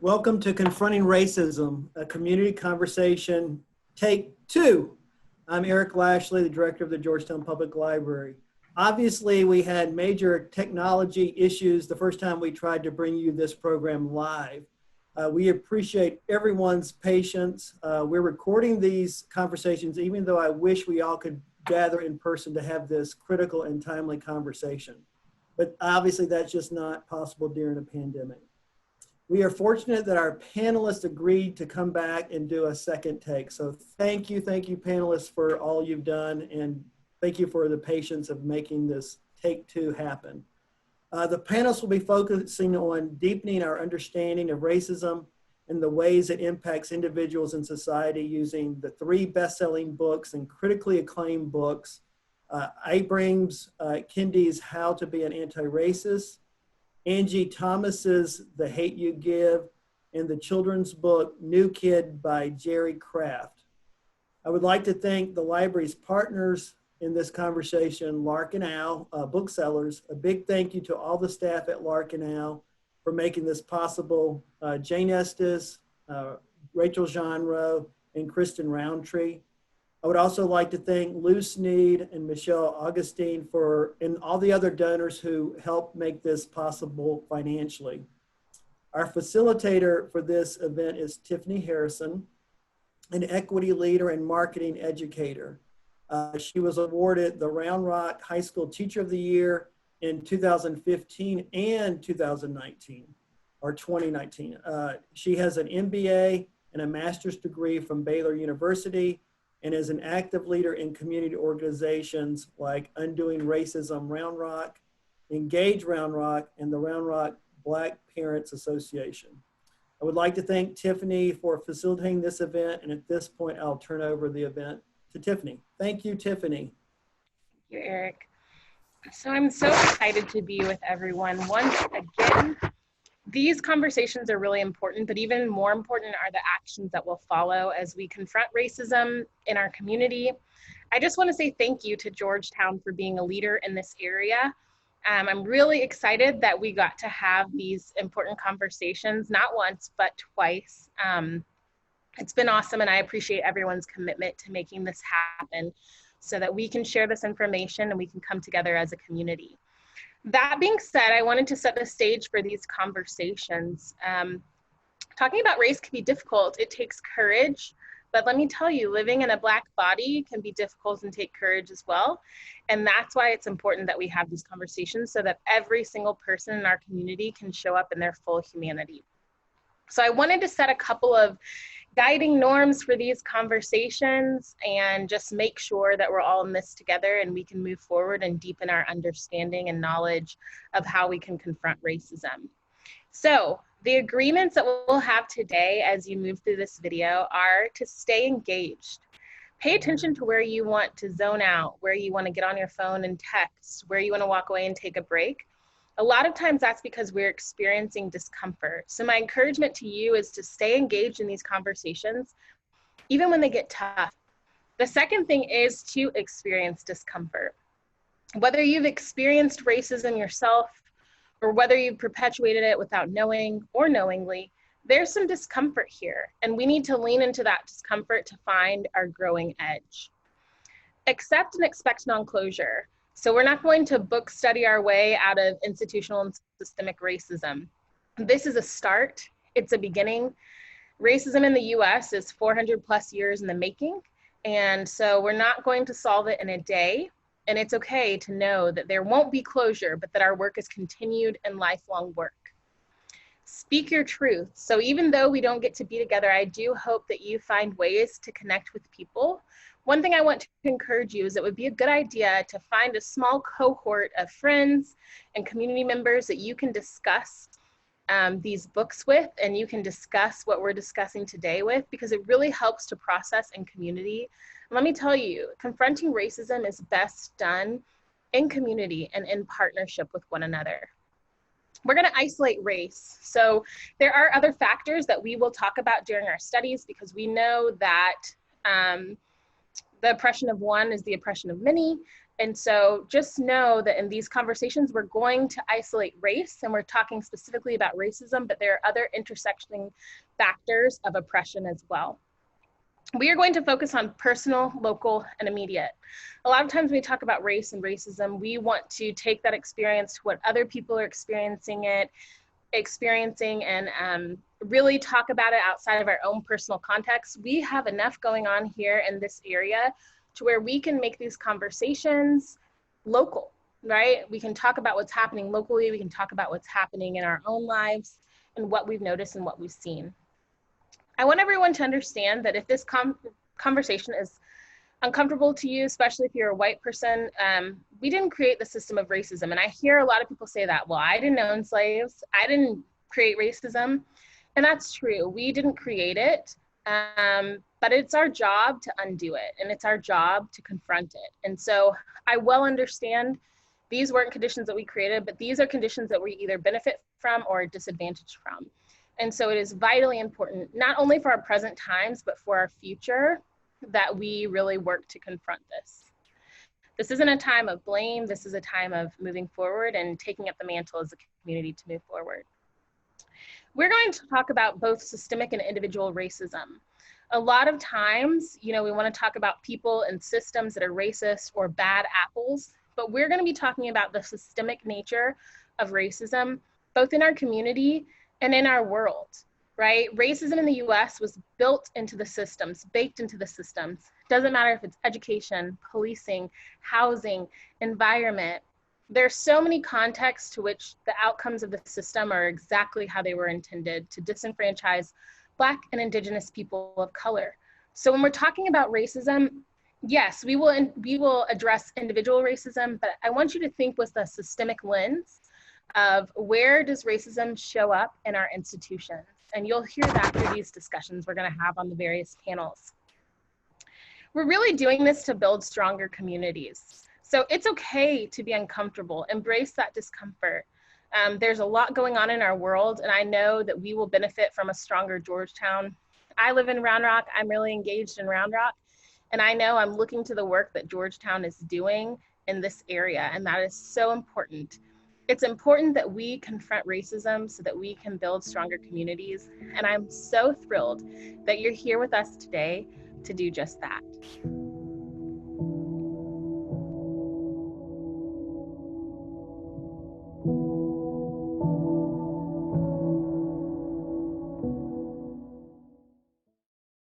Welcome to Confronting Racism, a community conversation, take two. I'm Eric Lashley, the director of the Georgetown Public Library. Obviously, we had major technology issues the first time we tried to bring you this program live. We appreciate everyone's patience. We're recording these conversations, even though I wish we all could gather in person to have this critical and timely conversation. But obviously, that's just not possible during a pandemic. We are fortunate that our panelists agreed to come back and do a second take. So thank you panelists for all you've done, and thank you for the patience of making this take two happen. The panelists will be focusing on deepening our understanding of racism and the ways it impacts individuals in society using the three best-selling books and critically acclaimed books, Abrams Kendi's How to Be an Anti-Racist, Angie Thomas's The Hate You Give, and the children's book New Kid by Jerry Craft. I would like to thank the library's partners in this conversation, Lark and Owl, booksellers. A big thank you to all the staff at Lark and Owl for making this possible. Jane Estes, Rachel Jeanro, and Kristen Roundtree. I would also like to thank Lou Sneed and Michelle Augustine and all the other donors who helped make this possible financially. Our facilitator for this event is Tiffany Harrison, an equity leader and marketing educator. She was awarded the Round Rock High School Teacher of the Year in 2015 and 2019, or 2019. She has an MBA and a master's degree from Baylor University, and is an active leader in community organizations like Undoing Racism Round Rock, Engage Round Rock, and the Round Rock Black Parents Association. I would like to thank Tiffany for facilitating this event, and at this point, I'll turn over the event to Tiffany. Thank you, Tiffany. Thank you, Eric. So I'm so excited to be with everyone once again. These conversations are really important, but even more important are the actions that will follow as we confront racism in our community. I just want to say thank you to Georgetown for being a leader in this area. I'm really excited that we got to have these important conversations, not once, but twice. It's been awesome, and I appreciate everyone's commitment to making this happen so that we can share this information and we can come together as a community. That being said, I wanted to set the stage for these conversations. Talking about race can be difficult. It takes courage, but let me tell you, living in a Black body can be difficult and take courage as well. And that's why it's important that we have these conversations so that every single person in our community can show up in their full humanity. So I wanted to set a couple of guiding norms for these conversations and just make sure that we're all in this together and we can move forward and deepen our understanding and knowledge of how we can confront racism. So the agreements that we'll have today as you move through this video are to stay engaged. Pay attention to where you want to zone out, where you want to get on your phone and text, where you want to walk away and take a break. A lot of times that's because we're experiencing discomfort. So my encouragement to you is to stay engaged in these conversations, even when they get tough. The second thing is to experience discomfort. Whether you've experienced racism yourself or whether you've perpetuated it without knowing or knowingly, there's some discomfort here, and we need to lean into that discomfort to find our growing edge. Accept and expect non-closure. So we're not going to book study our way out of institutional and systemic racism. This is a start, it's a beginning. Racism in the US is 400 plus years in the making. And so we're not going to solve it in a day. And it's okay to know that there won't be closure, but that our work is continued and lifelong work. Speak your truth. So even though we don't get to be together, I do hope that you find ways to connect with people. One thing I want to encourage you is it would be a good idea to find a small cohort of friends and community members that you can discuss these books with, and you can discuss what we're discussing today with, because it really helps to process in community. And let me tell you, confronting racism is best done in community and in partnership with one another. We're going to isolate race. So there are other factors that we will talk about during our studies, because we know that the oppression of one is the oppression of many, And so just know that in these conversations, we're going to isolate race, and we're talking specifically about racism, but there are other intersecting factors of oppression as well. We are going to focus on personal, local, and immediate. A lot of times when we talk about race and racism, we want to take that experience to what other people are experiencing and really talk about it outside of our own personal context. We have enough going on here in this area to where we can make these conversations local, right? We can talk about what's happening locally. We can talk about what's happening in our own lives and what we've noticed and what we've seen. I want everyone to understand that if this conversation is uncomfortable to you, especially if you're a white person, we didn't create the system of racism. And I hear a lot of people say that, well, I didn't own slaves. I didn't create racism. And that's true. We didn't create it, but it's our job to undo it. And it's our job to confront it. And so I well understand these weren't conditions that we created, but these are conditions that we either benefit from or disadvantage from. And so it is vitally important, not only for our present times, but for our future, that we really work to confront this. This isn't a time of blame. This is a time of moving forward and taking up the mantle as a community to move forward. We're going to talk about both systemic and individual racism. A lot of times, we want to talk about people and systems that are racist or bad apples, but we're going to be talking about the systemic nature of racism, both in our community and in our world, right? Racism in the US was built into the systems, baked into the systems. Doesn't matter if it's education, policing, housing, environment. There's so many contexts to which the outcomes of the system are exactly how they were intended, to disenfranchise Black and Indigenous people of color. So when we're talking about racism, yes, we will address individual racism, but I want you to think with a systemic lens of where does racism show up in our institutions? And you'll hear that through these discussions we're going to have on the various panels. We're really doing this to build stronger communities. So it's okay to be uncomfortable, embrace that discomfort. There's a lot going on in our world, and I know that we will benefit from a stronger Georgetown. I live in Round Rock. I'm really engaged in Round Rock, and I know I'm looking to the work that Georgetown is doing in this area, and that is so important. It's important that we confront racism so that we can build stronger communities, and I'm so thrilled that you're here with us today to do just that.